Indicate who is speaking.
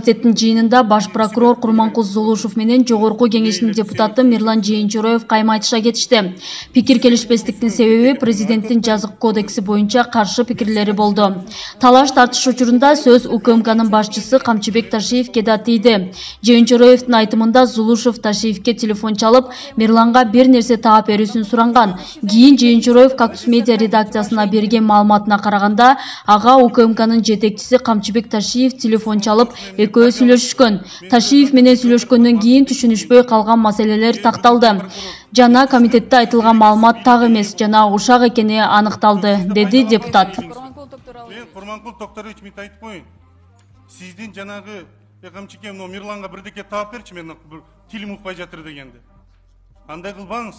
Speaker 1: комитеттин жыйынында баш прокурор Курманкул Зулушев менен Жогорку Кеңештин депутаты Мирлан Жээнчороев кайма айтышка кетишти. Пикир келишпестиктин себеби президенттин жазык кодекси боюнча каршы пикирлери болду. Талаш тартыш учурунда сөз УКМКнын башчысы Камчыбек Ташиевке да тийди. Жээнчороевдин айтымында Зулушев Ташиевке телефон чалып, Мирланга бир нерсе таап берүүсүн суранган. Кийин Жээнчороев Кактус медиа редакциясына берген маалыматына караганда, ага УКМКнын жетекчиси Камчыбек Ташиев телефон чалып, экөө сүйлөшүшкөн. Ташиев менен сүйлөшкөндөн кийин түшүнүшпөй калган маселелер такталды. Жана комитетте айтылган маалымат так эмес жана ушак экени аныкталды, деди депутат.
Speaker 2: Курманкул Токторович, мен айтып коеюн. Сиздин жанагы Камчыке Мирланга бирдеке таап берчи, мен тилим укпай жатыр дегенде. Андай кылбаңыз.